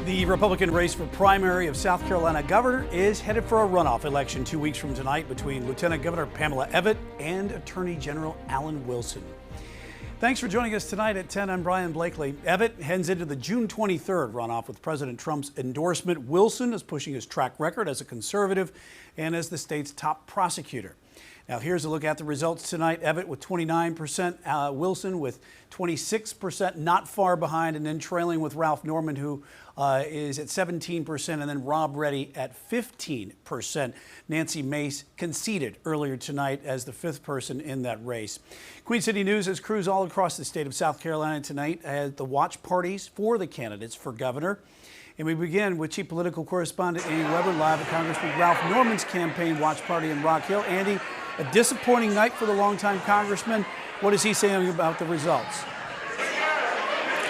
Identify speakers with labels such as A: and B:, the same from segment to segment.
A: The Republican race for primary of South Carolina governor is headed for a runoff election 2 weeks from tonight between Lieutenant Governor Pamela Evette and Attorney General Alan Wilson. Thanks for joining us tonight at 10. I'm Brian Blakely. Evette heads into the June 23rd runoff with President Trump's endorsement. Wilson is pushing his track record as a conservative and as the state's top prosecutor. Now here's a look at the results tonight. Evette with 29%, Wilson with 26%, not far behind, and then trailing with Ralph Norman, who is at 17%, and then Rom Ready at 15%. Nancy Mace conceded earlier tonight as the fifth person in that race. Queen City News has crews all across the state of South Carolina tonight at the watch parties for the candidates for governor. And we begin with Chief Political Correspondent Andy Weber live at Congressman Ralph Norman's campaign watch party in Rock Hill. Andy, a disappointing night for the longtime congressman. What is he saying about the results?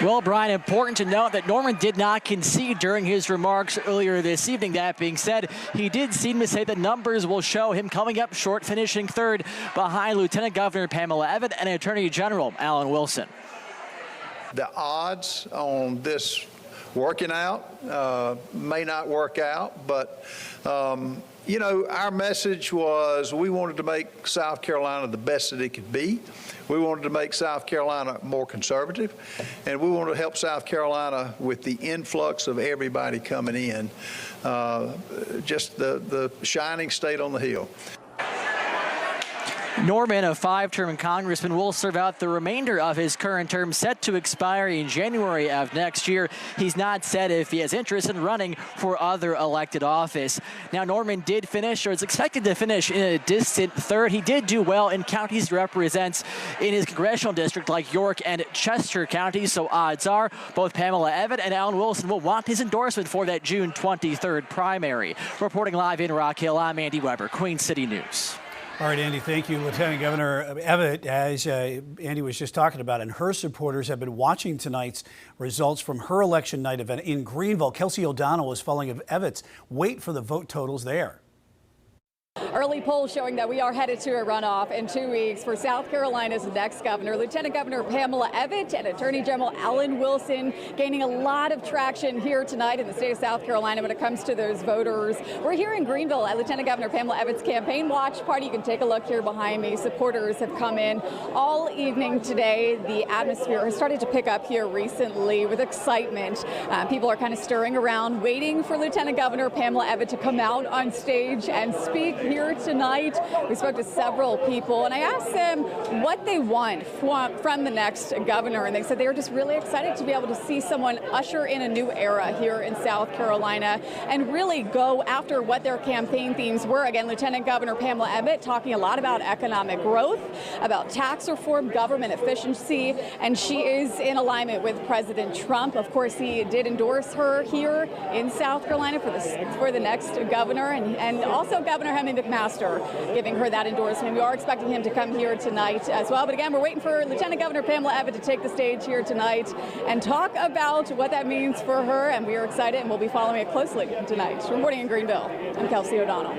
B: Well, Brian, important to note that Norman did not concede during his remarks earlier this evening. That being said, he did seem to say the numbers will show him coming up short, finishing third behind Lieutenant Governor Pamela Evette and Attorney General Alan Wilson.
C: The odds on this working out may not work out, but you know, our message was we wanted to make South Carolina the best that it could be. We wanted to make South Carolina more conservative, and we wanted to help South Carolina with the influx of everybody coming in, just the shining state on the hill.
B: Norman, a five-term congressman, will serve out the remainder of his current term, set to expire in January of next year. He's not said if he has interest in running for other elected office. Now, Norman did finish, or is expected to finish, in a distant third. He did do well in counties he represents in his congressional district, like York and Chester counties, so odds are both Pamela Evette and Alan Wilson will want his endorsement for that June 23rd primary. Reporting live in Rock Hill, I'm Andy Weber, Queen City News.
A: All right, Andy, thank you. Lieutenant Governor Evette, as Andy was just talking about, and her supporters have been watching tonight's results from her election night event in Greenville. Kelsey O'Donnell is following Evette's. Wait for the vote totals there.
D: Early polls showing that we are headed to a runoff in 2 weeks for South Carolina's next governor. Lieutenant Governor Pamela Evette and Attorney General Alan Wilson gaining a lot of traction here tonight in the state of South Carolina when it comes to those voters. We're here in Greenville at Lieutenant Governor Pamela Evette's campaign watch party. You can take a look here behind me. Supporters have come in all evening today. The atmosphere has started to pick up here recently with excitement. People are kind of stirring around, waiting for Lieutenant Governor Pamela Evette to come out on stage and speak here tonight. We spoke to several people, and I asked them what they want from the next governor, and they said they were just really excited to be able to see someone usher in a new era here in South Carolina and really go after what their campaign themes were. Again, Lieutenant Governor Pamela Evette talking a lot about economic growth, about tax reform, government efficiency, and she is in alignment with President Trump. Of course, he did endorse her here in South Carolina for the next governor, and also Governor Hemi McMaster giving her that endorsement. We are expecting him to come here tonight as well. But again, we're waiting for Lieutenant Governor Pamela Evette to take the stage here tonight and talk about what that means for her. And we are excited, and we'll be following it closely tonight. Reporting in Greenville, I'm Kelsey O'Donnell.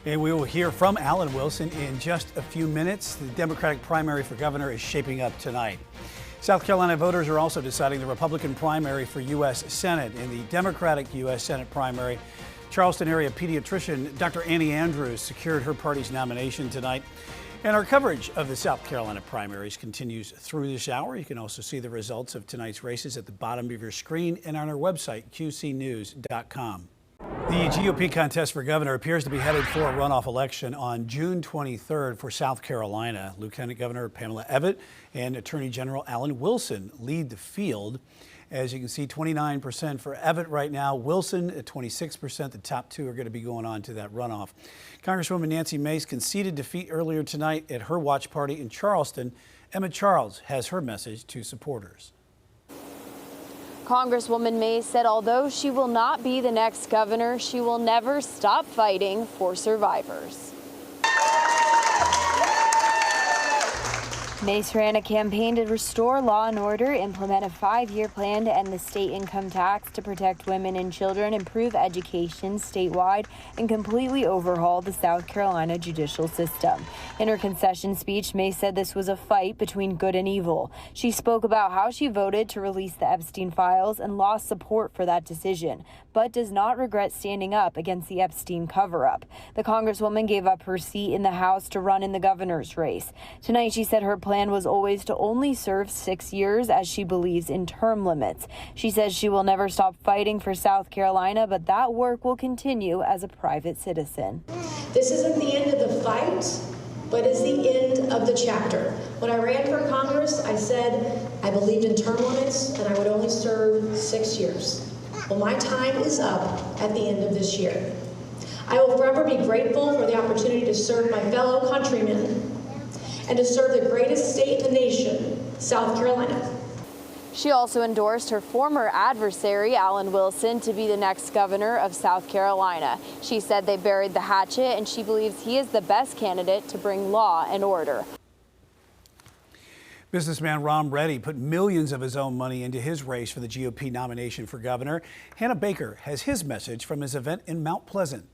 A: And we will hear from Alan Wilson in just a few minutes. The Democratic primary for governor is shaping up tonight. South Carolina voters are also deciding the Republican primary for U.S. Senate. In the Democratic U.S. Senate primary, Charleston area pediatrician Dr. Annie Andrews secured her party's nomination tonight. And our coverage of the South Carolina primaries continues through this hour. You can also see the results of tonight's races at the bottom of your screen and on our website, qcnews.com. The GOP contest for governor appears to be headed for a runoff election on June 23rd for South Carolina. Lieutenant Governor Pamela Evette and Attorney General Alan Wilson lead the field. As you can see, 29% for Evette right now, Wilson at 26%. The top two are going to be going on to that runoff. Congresswoman Nancy Mace conceded defeat earlier tonight at her watch party in Charleston. Emma Charles has her message to supporters.
E: Congresswoman Mace said although she will not be the next governor, she will never stop fighting for survivors. Mace ran a campaign to restore law and order, implement a 5-year plan to end the state income tax to protect women and children, improve education statewide, and completely overhaul the South Carolina judicial system. In her concession speech, Mace said this was a fight between good and evil. She spoke about how she voted to release the Epstein files and lost support for that decision, but does not regret standing up against the Epstein cover-up. The Congresswoman gave up her seat in the House to run in the governor's race. Tonight, she said her plan was always to only serve 6 years, as she believes in term limits. She says she will never stop fighting for South Carolina, but that work will continue as a private citizen.
F: This isn't the end of the fight, but is the end of the chapter. When I ran for Congress, I said I believed in term limits and I would only serve 6 years. Well, my time is up at the end of this year. I will forever be grateful for the opportunity to serve my fellow countrymen and to serve the greatest state in the nation, South Carolina.
E: She also endorsed her former adversary, Alan Wilson, to be the next governor of South Carolina. She said they buried the hatchet, and she believes he is the best candidate to bring law and order.
A: Businessman Rom Ready put millions of his own money into his race for the GOP nomination for governor. Hannah Baker has his message from his event in Mount Pleasant.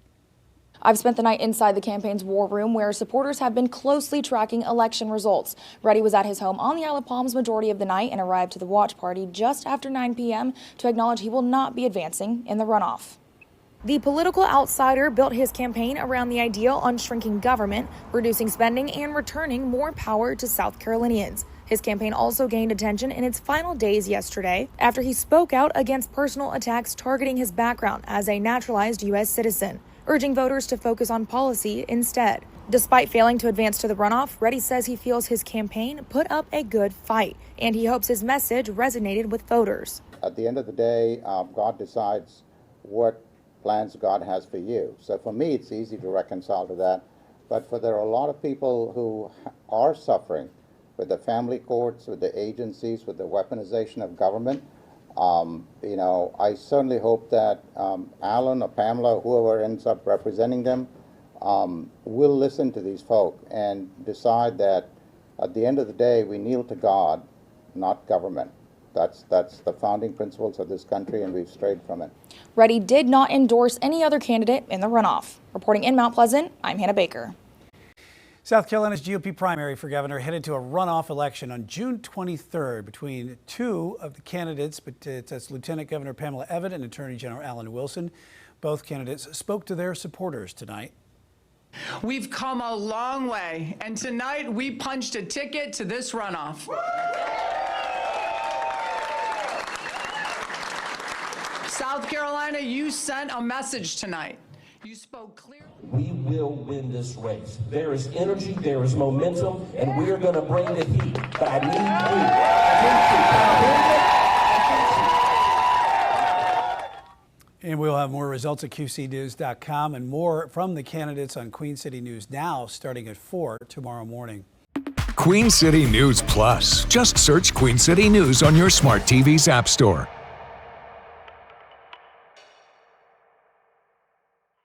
G: I've spent the night inside the campaign's war room, where supporters have been closely tracking election results. Ready was at his home on the Isle of Palms majority of the night and arrived to the watch party just after 9 p.m. to acknowledge he will not be advancing in the runoff. The political outsider built his campaign around the ideal on shrinking government, reducing spending, and returning more power to South Carolinians. His campaign also gained attention in its final days yesterday after he spoke out against personal attacks targeting his background as a naturalized U.S. citizen, urging voters to focus on policy instead. Despite failing to advance to the runoff, Ready says he feels his campaign put up a good fight, and he hopes his message resonated with voters.
H: At the end of the day, God decides what plans God has for you. So for me, it's easy to reconcile to that. But there are a lot of people who are suffering with the family courts, with the agencies, with the weaponization of government. I certainly hope that Alan or Pamela, whoever ends up representing them, will listen to these folk and decide that at the end of the day, we kneel to God, not government. That's the founding principles of this country, and we've strayed from it.
G: Ready did not endorse any other candidate in the runoff. Reporting in Mount Pleasant, I'm Hannah Baker.
A: South Carolina's GOP primary for governor headed to a runoff election on June 23rd between two of the candidates, but that's Lieutenant Governor Pamela Evette and Attorney General Alan Wilson. Both candidates spoke to their supporters tonight.
I: We've come a long way, and tonight we punched a ticket to this runoff. South Carolina, you sent a message tonight. You spoke clearly.
J: We will win this race. There is energy, there is momentum, and we're going to bring the heat. But I need you.
A: And we'll have more results at QCNews.com and more from the candidates on Queen City News Now starting at 4 tomorrow morning.
K: Queen City News Plus. Just search Queen City News on your smart TV's app store.